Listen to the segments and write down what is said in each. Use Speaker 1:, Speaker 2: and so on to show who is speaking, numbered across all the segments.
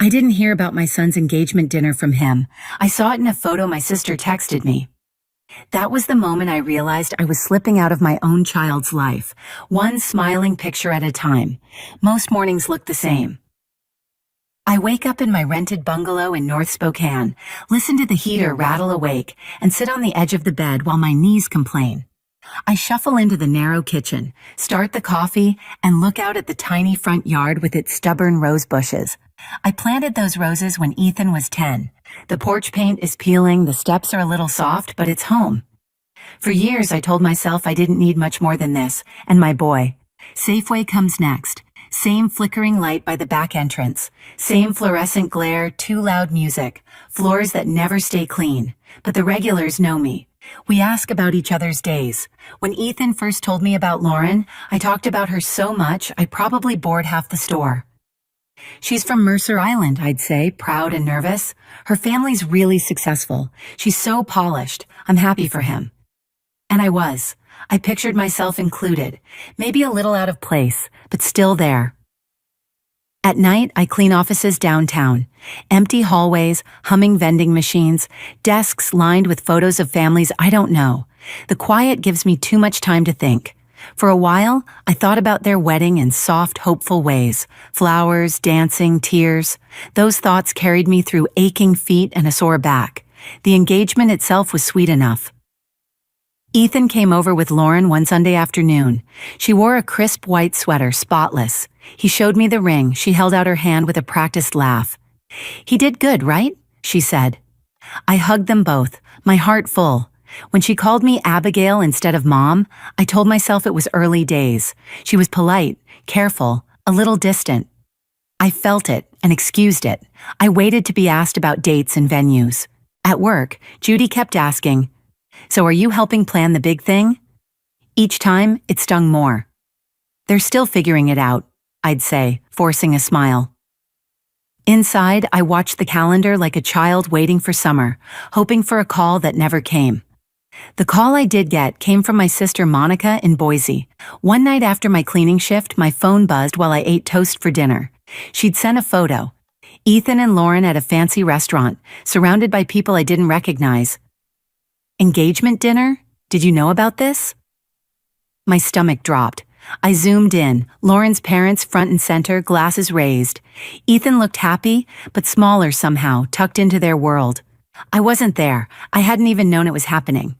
Speaker 1: I didn't hear about my son's engagement dinner from him. I saw it in a photo my sister texted me. That was the moment I realized I was slipping out of my own child's life, one smiling picture at a time. Most mornings look the same. I wake up in my rented bungalow in North Spokane, listen to the heater rattle awake, and sit on the edge of the bed while my knees complain. I shuffle into the narrow kitchen, start the coffee, and look out at the tiny front yard with its stubborn rose bushes. I planted those roses when Ethan was 10. The porch paint is peeling, the steps are a little soft, but it's home. For years I told myself I didn't need much more than this, and my boy. Safeway comes next. Same flickering light by the back entrance. Same fluorescent glare, too loud music. Floors that never stay clean. But the regulars know me. We ask about each other's days. When Ethan first told me about Lauren, I talked about her so much I probably bored half the store. She's from Mercer Island, I'd say, proud and nervous. Her family's really successful. She's so polished. I'm happy for him. And I was. I pictured myself included, maybe a little out of place, but still there. At night, I clean offices downtown. Empty hallways, humming vending machines, desks lined with photos of families I don't know. The quiet gives me too much time to think. For a while, I thought about their wedding in soft, hopeful ways. Flowers, dancing, tears. Those thoughts carried me through aching feet and a sore back. The engagement itself was sweet enough. Ethan came over with Lauren one Sunday afternoon. She wore a crisp white sweater, spotless. He showed me the ring. She held out her hand with a practiced laugh. "He did good, right?" she said. I hugged them both, my heart full. When she called me Abigail instead of Mom, I told myself it was early days. She was polite, careful, a little distant. I felt it and excused it. I waited to be asked about dates and venues. At work, Judy kept asking, "So are you helping plan the big thing?" Each time, it stung more. "They're still figuring it out," I'd say, forcing a smile. Inside, I watched the calendar like a child waiting for summer, hoping for a call that never came. The call I did get came from my sister Monica in Boise. One night after my cleaning shift, my phone buzzed while I ate toast for dinner. She'd sent a photo. Ethan and Lauren at a fancy restaurant, surrounded by people I didn't recognize. "Engagement dinner? Did you know about this?" My stomach dropped. I zoomed in, Lauren's parents front and center, glasses raised. Ethan looked happy, but smaller somehow, tucked into their world. I wasn't there. I hadn't even known it was happening.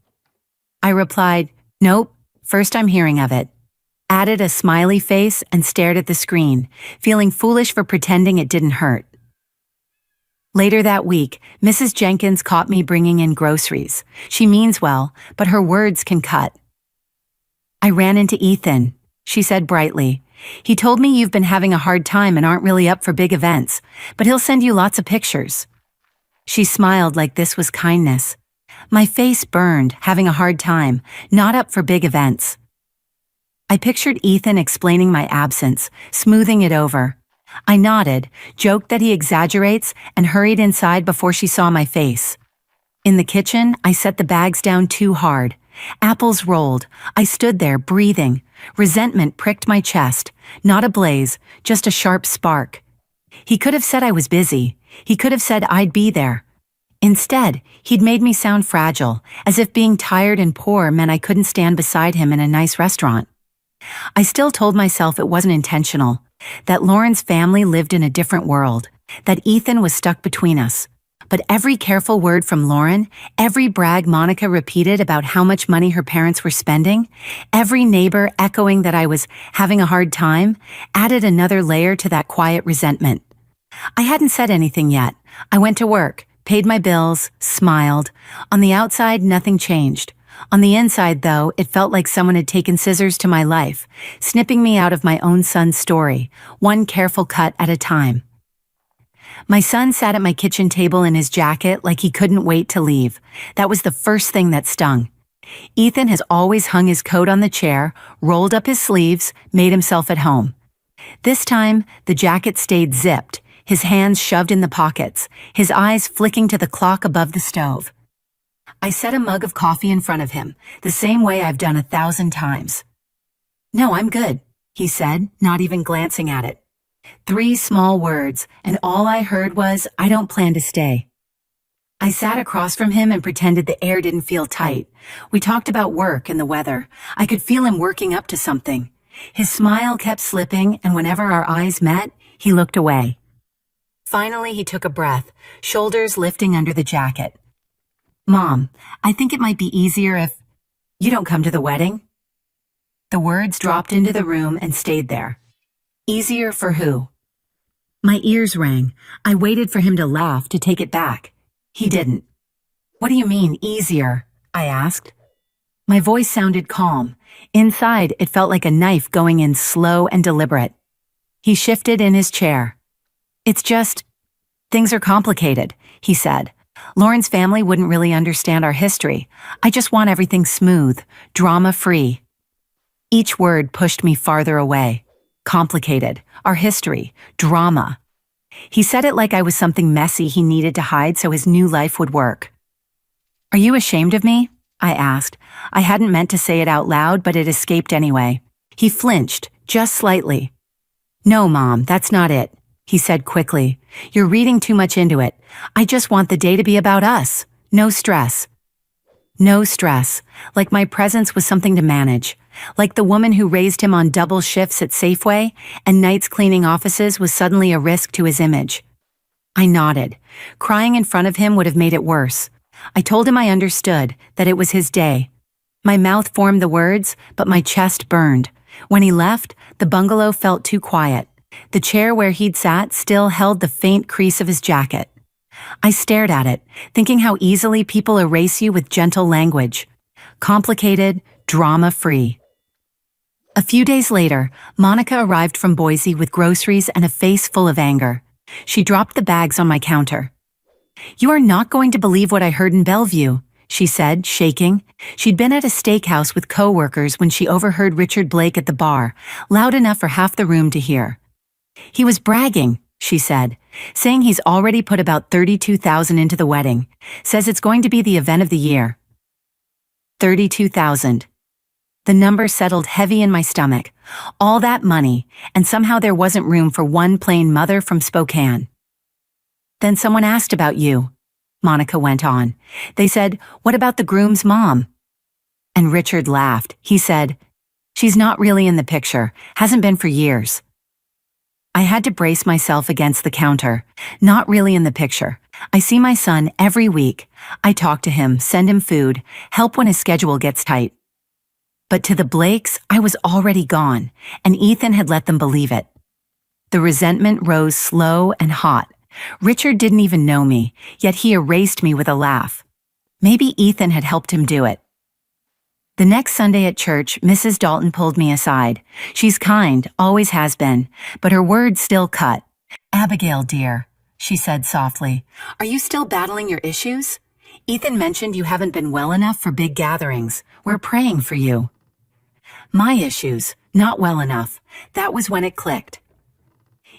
Speaker 1: I replied, "Nope, first I'm hearing of it." Added a smiley face and stared at the screen, feeling foolish for pretending it didn't hurt. Later that week, Mrs. Jenkins caught me bringing in groceries. She means well, but her words can cut. "I ran into Ethan," she said brightly. "He told me you've been having a hard time and aren't really up for big events, but he'll send you lots of pictures." She smiled like this was kindness. My face burned, having a hard time, not up for big events. I pictured Ethan explaining my absence, smoothing it over. I nodded, joked that he exaggerates, and hurried inside before she saw my face. In the kitchen, I set the bags down too hard. Apples rolled. I stood there, breathing. Resentment pricked my chest. Not a blaze, just a sharp spark. He could have said I was busy. He could have said I'd be there. Instead, he'd made me sound fragile, as if being tired and poor meant I couldn't stand beside him in a nice restaurant. I still told myself it wasn't intentional, that Lauren's family lived in a different world, that Ethan was stuck between us. But every careful word from Lauren, every brag Monica repeated about how much money her parents were spending, every neighbor echoing that I was having a hard time, added another layer to that quiet resentment. I hadn't said anything yet. I went to work, paid my bills, smiled. On the outside, nothing changed. On the inside, though, it felt like someone had taken scissors to my life, snipping me out of my own son's story, one careful cut at a time. My son sat at my kitchen table in his jacket like he couldn't wait to leave. That was the first thing that stung. Ethan has always hung his coat on the chair, rolled up his sleeves, made himself at home. This time, the jacket stayed zipped, his hands shoved in the pockets, his eyes flicking to the clock above the stove. I set a mug of coffee in front of him, the same way I've done 1,000 times. "No, I'm good," he said, not even glancing at it. 3 small words, and all I heard was, "I don't plan to stay." I sat across from him and pretended the air didn't feel tight. We talked about work and the weather. I could feel him working up to something. His smile kept slipping, and whenever our eyes met, he looked away. Finally, he took a breath, shoulders lifting under the jacket. "Mom, I think it might be easier if you don't come to the wedding." The words dropped into the room and stayed there. Easier for who? My ears rang. I waited for him to laugh, to take it back. He didn't. "What do you mean, easier?" I asked. My voice sounded calm. Inside, it felt like a knife going in slow and deliberate. He shifted in his chair. "It's just, things are complicated," he said. "Lauren's family wouldn't really understand our history. I just want everything smooth, drama-free." Each word pushed me farther away. Complicated, our history, drama. He said it like I was something messy he needed to hide so his new life would work. "Are you ashamed of me?" I asked. I hadn't meant to say it out loud, but it escaped anyway. He flinched, just slightly. "No, Mom, that's not it," he said quickly. "You're reading too much into it. I just want the day to be about us. No stress." No stress, like my presence was something to manage, like the woman who raised him on double shifts at Safeway and nights cleaning offices was suddenly a risk to his image. I nodded. Crying in front of him would have made it worse. I told him I understood, that it was his day. My mouth formed the words, but my chest burned. When he left, the bungalow felt too quiet. The chair where he'd sat still held the faint crease of his jacket. I stared at it, thinking how easily people erase you with gentle language. Complicated, drama-free. A few days later, Monica arrived from Boise with groceries and a face full of anger. She dropped the bags on my counter. "You are not going to believe what I heard in Bellevue," she said, shaking. She'd been at a steakhouse with co-workers when she overheard Richard Blake at the bar, loud enough for half the room to hear. "He was bragging," she said, "saying he's already put about $32,000 into the wedding. Says it's going to be the event of the year." 32,000. The number settled heavy in my stomach. All that money, and somehow there wasn't room for one plain mother from Spokane. "Then someone asked about you," Monica went on. "They said, 'What about the groom's mom?'" And Richard laughed. He said, "She's not really in the picture, hasn't been for years." I had to brace myself against the counter. Not really in the picture. I see my son every week. I talk to him, send him food, help when his schedule gets tight. But to the Blakes, I was already gone, and Ethan had let them believe it. The resentment rose slow and hot. Richard didn't even know me, yet he erased me with a laugh. Maybe Ethan had helped him do it. The next Sunday at church, Mrs. Dalton pulled me aside. She's kind, always has been, but her words still cut. "Abigail, dear," she said softly, "are you still battling your issues? Ethan mentioned you haven't been well enough for big gatherings. We're praying for you." My issues, not well enough. That was when it clicked.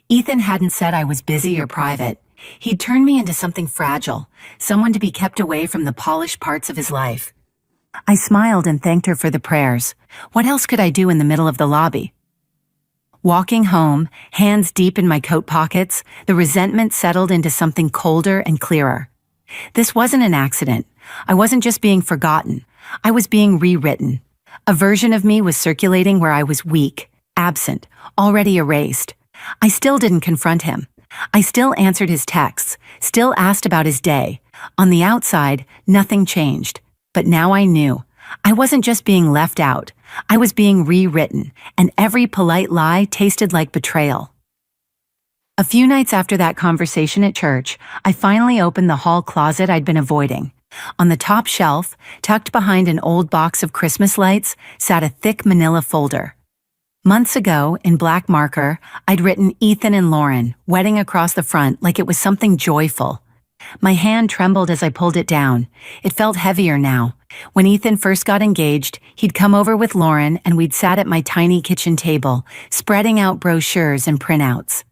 Speaker 1: Ethan hadn't said I was busy or private. He'd turned me into something fragile, someone to be kept away from the polished parts of his life. I smiled and thanked her for the prayers. What else could I do in the middle of the lobby? Walking home, hands deep in my coat pockets, the resentment settled into something colder and clearer. This wasn't an accident. I wasn't just being forgotten. I was being rewritten. A version of me was circulating where I was weak, absent, already erased. I still didn't confront him. I still answered his texts, still asked about his day. On the outside, nothing changed. But now I knew. I wasn't just being left out. I was being rewritten, and every polite lie tasted like betrayal. A few nights after that conversation at church, I finally opened the hall closet I'd been avoiding. On the top shelf, tucked behind an old box of Christmas lights, sat a thick manila folder. Months ago, in black marker, I'd written Ethan and Lauren, wedding across the front like it was something joyful. My hand trembled as I pulled it down. It felt heavier now. When Ethan first got engaged, he'd come over with Lauren and we'd sat at my tiny kitchen table, spreading out brochures and printouts.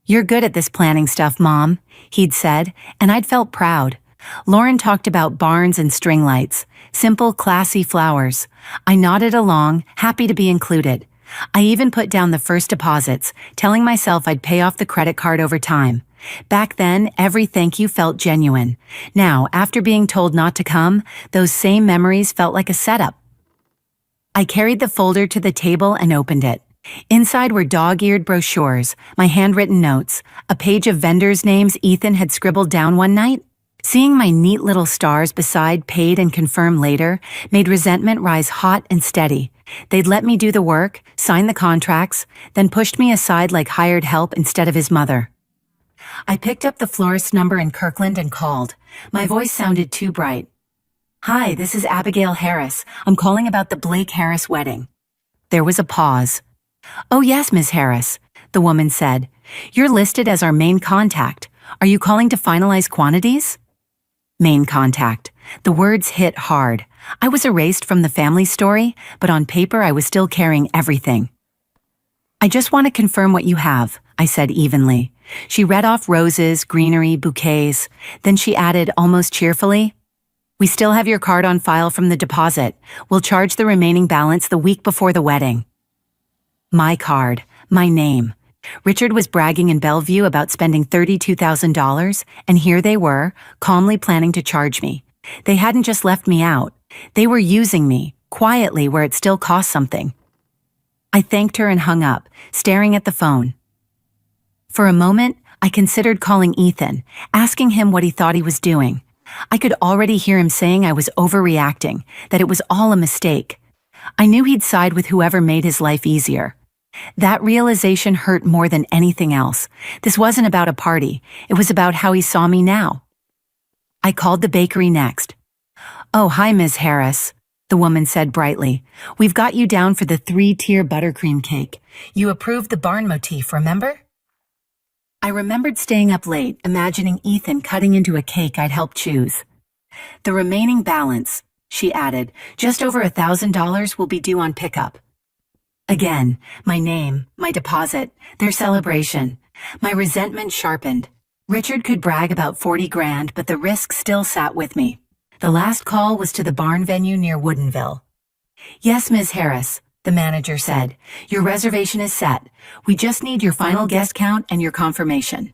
Speaker 1: "You're good at this planning stuff, Mom," he'd said, and I'd felt proud. Lauren talked about barns and string lights, simple, classy flowers. I nodded along, happy to be included. I even put down the first deposits, telling myself I'd pay off the credit card over time. Back then, every thank you felt genuine. Now, after being told not to come, those same memories felt like a setup. I carried the folder to the table and opened it. Inside were dog-eared brochures, my handwritten notes, a page of vendors' names Ethan had scribbled down one night. Seeing my neat little stars beside paid and confirm later made resentment rise hot and steady. They'd let me do the work, sign the contracts, then pushed me aside like hired help instead of his mother. I picked up the florist's number in Kirkland and called. My voice sounded too bright. "Hi, this is Abigail Harris. I'm calling about the Blake Harris wedding." There was a pause. "Oh yes, Ms. Harris," the woman said. "You're listed as our main contact. Are you calling to finalize quantities?" Main contact. The words hit hard. I was erased from the family story, but on paper I was still carrying everything. "I just want to confirm what you have," I said evenly. She read off roses, greenery, bouquets. Then she added almost cheerfully, "We still have your card on file from the deposit. We'll charge the remaining balance the week before the wedding." My card, my name. Richard was bragging in Bellevue about spending $32,000, and here they were, calmly planning to charge me. They hadn't just left me out. They were using me, quietly where it still cost something. I thanked her and hung up, staring at the phone. For a moment, I considered calling Ethan, asking him what he thought he was doing. I could already hear him saying I was overreacting, that it was all a mistake. I knew he'd side with whoever made his life easier. That realization hurt more than anything else. This wasn't about a party. It was about how he saw me now. I called the bakery next. "Oh, hi, Ms. Harris," the woman said brightly. "We've got you down for the 3-tier buttercream cake. You approved the barn motif, remember?" I remembered staying up late, imagining Ethan cutting into a cake I'd helped choose. "The remaining balance," she added, "just over $1,000 will be due on pickup." Again, my name, my deposit, their celebration. My resentment sharpened. Richard could brag about 40 grand, but the risk still sat with me. The last call was to the barn venue near Woodinville. "Yes, Ms. Harris," the manager said. "Your reservation is set. We just need your final guest count and your confirmation."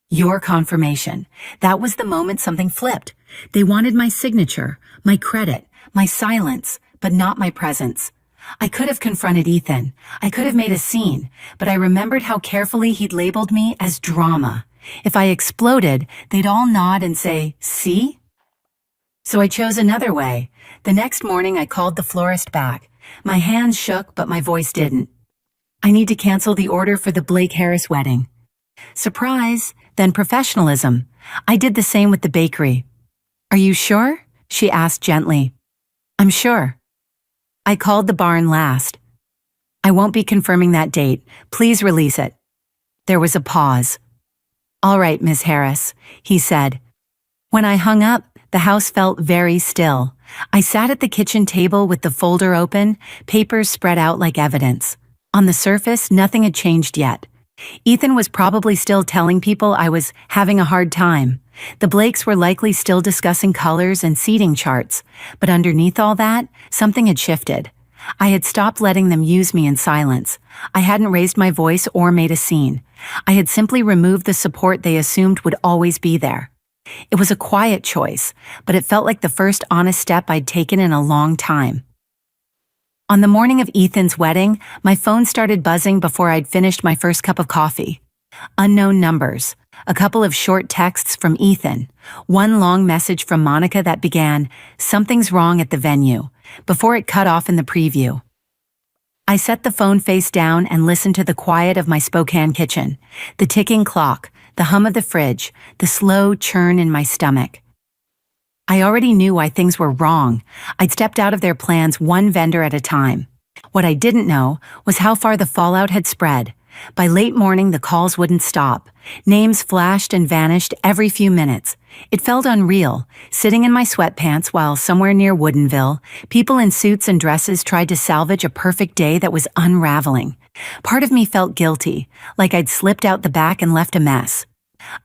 Speaker 1: Your confirmation. That was the moment something flipped. They wanted my signature, my credit, my silence, but not my presence. I could have confronted Ethan. I could have made a scene, but I remembered how carefully he'd labeled me as drama. If I exploded, they'd all nod and say, "See?" So I chose another way. The next morning I called the florist back. My hands shook, but my voice didn't. "I need to cancel the order for the Blake Harris wedding." Surprise, then professionalism. I did the same with the bakery. "Are you sure?" she asked gently. "I'm sure." I called the barn last. "I won't be confirming that date. Please release it." There was a pause. "All right, Ms. Harris," he said. When I hung up, the house felt very still. I sat at the kitchen table with the folder open, papers spread out like evidence. On the surface, nothing had changed yet. Ethan was probably still telling people I was having a hard time. The Blakes were likely still discussing colors and seating charts, but underneath all that, something had shifted. I had stopped letting them use me in silence. I hadn't raised my voice or made a scene. I had simply removed the support they assumed would always be there. It was a quiet choice, but it felt like the first honest step I'd taken in a long time. On the morning of Ethan's wedding, my phone started buzzing before I'd finished my first cup of coffee. Unknown numbers, a couple of short texts from Ethan, one long message from Monica that began, "Something's wrong at the venue," before it cut off in the preview. I set the phone face down and listened to the quiet of my Spokane kitchen, the ticking clock, the hum of the fridge, the slow churn in my stomach. I already knew why things were wrong. I'd stepped out of their plans one vendor at a time. What I didn't know was how far the fallout had spread. By late morning, the calls wouldn't stop. Names flashed and vanished every few minutes. It felt unreal, sitting in my sweatpants while somewhere near Woodinville, people in suits and dresses tried to salvage a perfect day that was unraveling. Part of me felt guilty, like I'd slipped out the back and left a mess.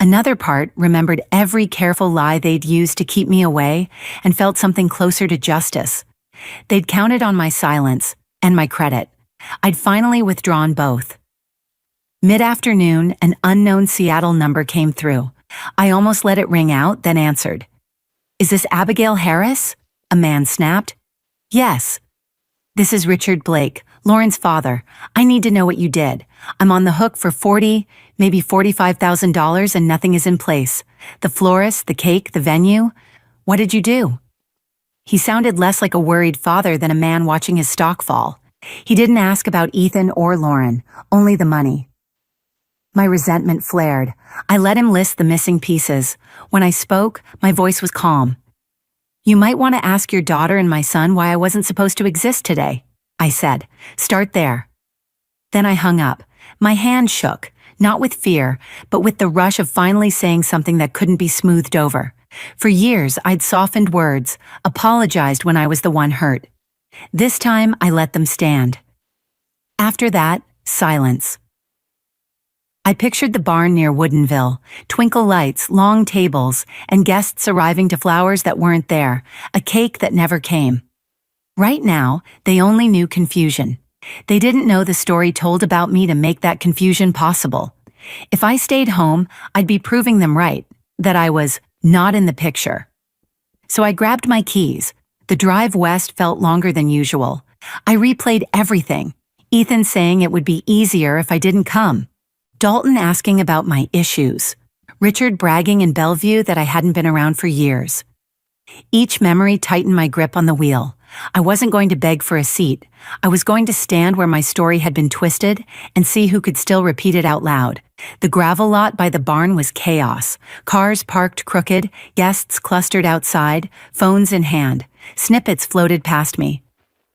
Speaker 1: Another part remembered every careful lie they'd used to keep me away and felt something closer to justice. They'd counted on my silence and my credit. I'd finally withdrawn both. Mid-afternoon, an unknown Seattle number came through. I almost let it ring out, then answered. "Is this Abigail Harris?" a man snapped. "Yes." "This is Richard Blake, Lauren's father. I need to know what you did. I'm on the hook for maybe $45,000 and nothing is in place. The florist, the cake, the venue. What did you do?" He sounded less like a worried father than a man watching his stock fall. He didn't ask about Ethan or Lauren, only the money. My resentment flared. I let him list the missing pieces. When I spoke, my voice was calm. "You might want to ask your daughter and my son why I wasn't supposed to exist today," I said. "Start there." Then I hung up. My hand shook, not with fear, but with the rush of finally saying something that couldn't be smoothed over. For years, I'd softened words, apologized when I was the one hurt. This time, I let them stand. After that, silence. I pictured the barn near Woodinville, twinkle lights, long tables, and guests arriving to flowers that weren't there, a cake that never came. Right now, they only knew confusion. They didn't know the story told about me to make that confusion possible. If I stayed home, I'd be proving them right, that I was not in the picture. So I grabbed my keys. The drive west felt longer than usual. I replayed everything. Ethan saying it would be easier if I didn't come. Dalton asking about my issues. Richard bragging in Bellevue that I hadn't been around for years. Each memory tightened my grip on the wheel. I wasn't going to beg for a seat. I was going to stand where my story had been twisted and see who could still repeat it out loud. The gravel lot by the barn was chaos. Cars parked crooked, guests clustered outside, phones in hand. Snippets floated past me.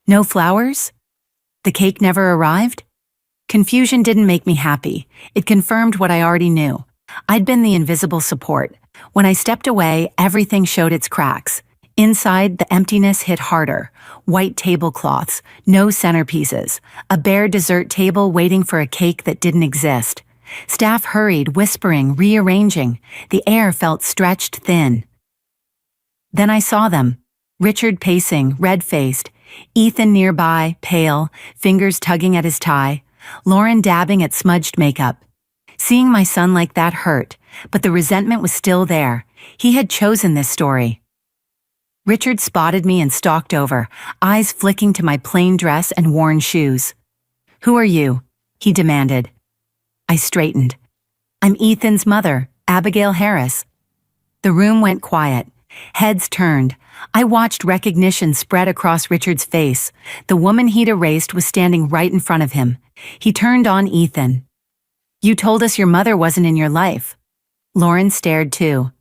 Speaker 1: No flowers? The cake never arrived? Confusion didn't make me happy. It confirmed what I already knew. I'd been the invisible support. When I stepped away, everything showed its cracks. Inside, the emptiness hit harder. White tablecloths, no centerpieces, a bare dessert table waiting for a cake that didn't exist. Staff hurried, whispering, rearranging. The air felt stretched thin. Then I saw them. Richard pacing, red-faced. Ethan nearby, pale, fingers tugging at his tie. Lauren dabbing at smudged makeup. Seeing my son like that hurt, but the resentment was still there. He had chosen this story. Richard spotted me and stalked over, eyes flicking to my plain dress and worn shoes. "Who are you?" he demanded. I straightened. "I'm Ethan's mother, Abigail Harris." The room went quiet. Heads turned. I watched recognition spread across Richard's face. The woman he'd erased was standing right in front of him. He turned on Ethan. "You told us your mother wasn't in your life." Lauren stared too.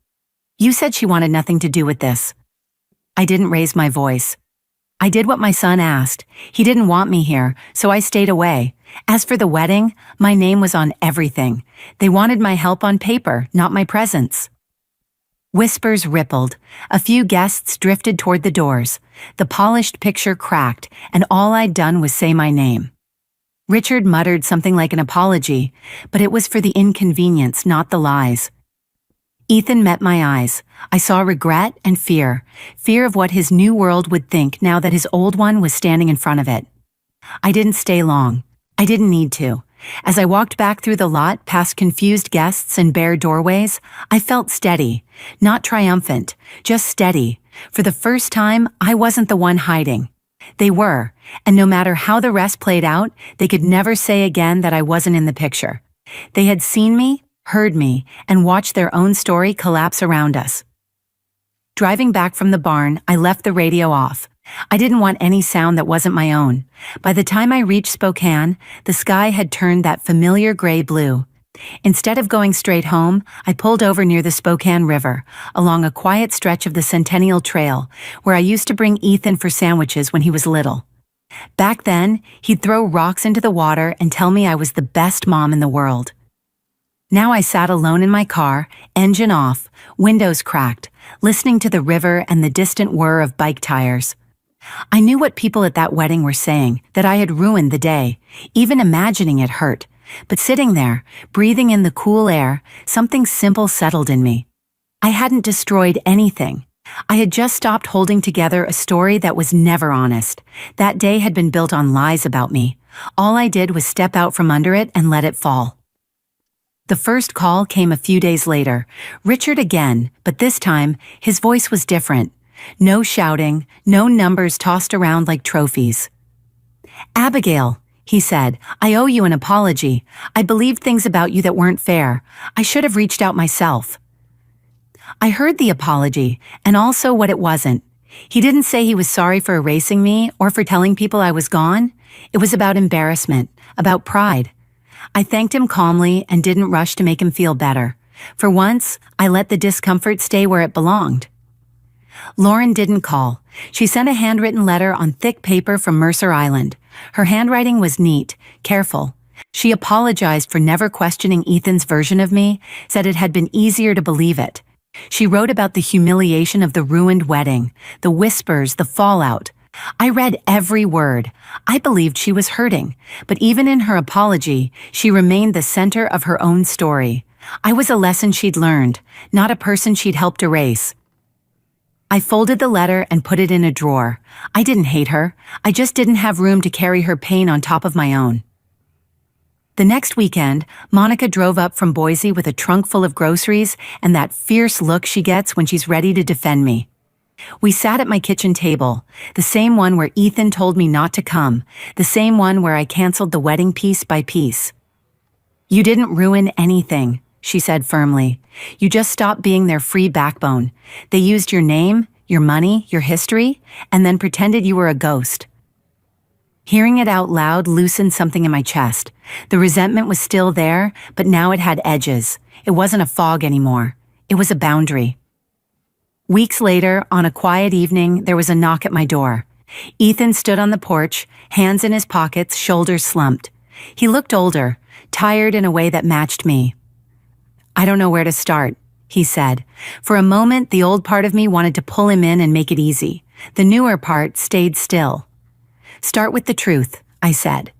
Speaker 1: "You said she wanted nothing to do with this." I didn't raise my voice. "I did what my son asked. He didn't want me here, so I stayed away. As for the wedding, my name was on everything. They wanted my help on paper, not my presence." Whispers rippled. A few guests drifted toward the doors. The polished picture cracked, and all I'd done was say my name. Richard muttered something like an apology, but it was for the inconvenience, not the lies. Ethan met my eyes. I saw regret and fear. Fear of what his new world would think now that his old one was standing in front of it. I didn't stay long. I didn't need to. As I walked back through the lot, past confused guests and bare doorways, I felt steady. Not triumphant, just steady. For the first time, I wasn't the one hiding. They were, and no matter how the rest played out, they could never say again that I wasn't in the picture. They had seen me, heard me, and watched their own story collapse around us. Driving back from the barn, I left the radio off. I didn't want any sound that wasn't my own. By the time I reached Spokane, the sky had turned that familiar gray-blue. Instead of going straight home, I pulled over near the Spokane River, along a quiet stretch of the Centennial Trail, where I used to bring Ethan for sandwiches when he was little. Back then, he'd throw rocks into the water and tell me I was the best mom in the world. Now I sat alone in my car, engine off, windows cracked, listening to the river and the distant whir of bike tires. I knew what people at that wedding were saying, that I had ruined the day. Even imagining it hurt. But sitting there, breathing in the cool air, something simple settled in me. I hadn't destroyed anything. I had just stopped holding together a story that was never honest. That day had been built on lies about me. All I did was step out from under it and let it fall. The first call came a few days later. Richard again, but this time, his voice was different. No shouting, no numbers tossed around like trophies. "Abigail," he said, "I owe you an apology. I believed things about you that weren't fair. I should have reached out myself." I heard the apology, and also what it wasn't. He didn't say he was sorry for erasing me or for telling people I was gone. It was about embarrassment, about pride. I thanked him calmly and didn't rush to make him feel better. For once, I let the discomfort stay where it belonged. Lauren didn't call. She sent a handwritten letter on thick paper from Mercer Island. Her handwriting was neat, careful. She apologized for never questioning Ethan's version of me, said it had been easier to believe it. She wrote about the humiliation of the ruined wedding, the whispers, the fallout. I read every word. I believed she was hurting, but even in her apology, she remained the center of her own story. I was a lesson she'd learned, not a person she'd helped erase. I folded the letter and put it in a drawer. I didn't hate her. I just didn't have room to carry her pain on top of my own. The next weekend, Monica drove up from Boise with a trunk full of groceries and that fierce look she gets when she's ready to defend me. We sat at my kitchen table, the same one where Ethan told me not to come, the same one where I canceled the wedding piece by piece. "You didn't ruin anything," she said firmly. "You just stopped being their free backbone. They used your name, your money, your history, and then pretended you were a ghost." Hearing it out loud loosened something in my chest. The resentment was still there, but now it had edges. It wasn't a fog anymore. It was a boundary. Weeks later, on a quiet evening, there was a knock at my door. Ethan stood on the porch, hands in his pockets, shoulders slumped. He looked older, tired in a way that matched me. "I don't know where to start," he said. For a moment, the old part of me wanted to pull him in and make it easy. The newer part stayed still. "Start with the truth," I said.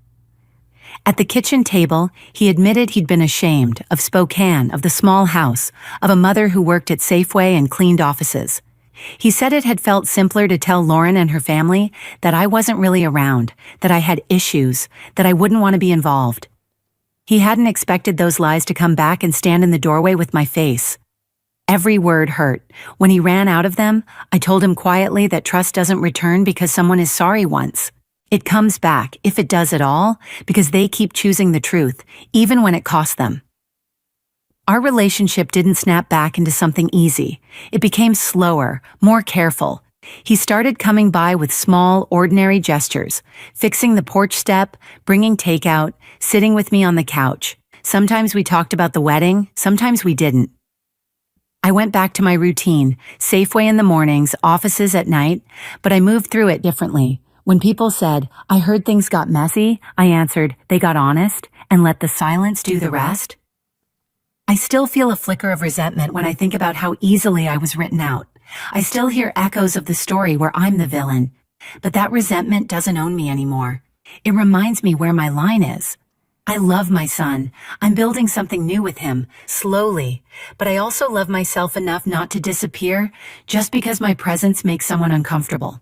Speaker 1: At the kitchen table, he admitted he'd been ashamed of Spokane, of the small house, of a mother who worked at Safeway and cleaned offices. He said it had felt simpler to tell Lauren and her family that I wasn't really around, that I had issues, that I wouldn't want to be involved. He hadn't expected those lies to come back and stand in the doorway with my face. Every word hurt. When he ran out of them, I told him quietly that trust doesn't return because someone is sorry once. It comes back, if it does at all, because they keep choosing the truth, even when it costs them. Our relationship didn't snap back into something easy. It became slower, more careful. He started coming by with small, ordinary gestures, fixing the porch step, bringing takeout, sitting with me on the couch. Sometimes we talked about the wedding, sometimes we didn't. I went back to my routine, Safeway in the mornings, offices at night, but I moved through it differently. When people said, "I heard things got messy," I answered, "They got honest, and let the silence do the rest." I still feel a flicker of resentment when I think about how easily I was written out. I still hear echoes of the story where I'm the villain. But that resentment doesn't own me anymore. It reminds me where my line is. I love my son. I'm building something new with him, slowly. But I also love myself enough not to disappear just because my presence makes someone uncomfortable.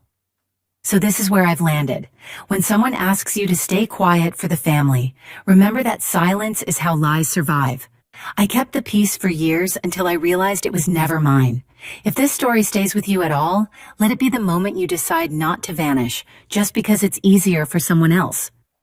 Speaker 1: So this is where I've landed. When someone asks you to stay quiet for the family, remember that silence is how lies survive. I kept the peace for years until I realized it was never mine. If this story stays with you at all, let it be the moment you decide not to vanish, just because it's easier for someone else.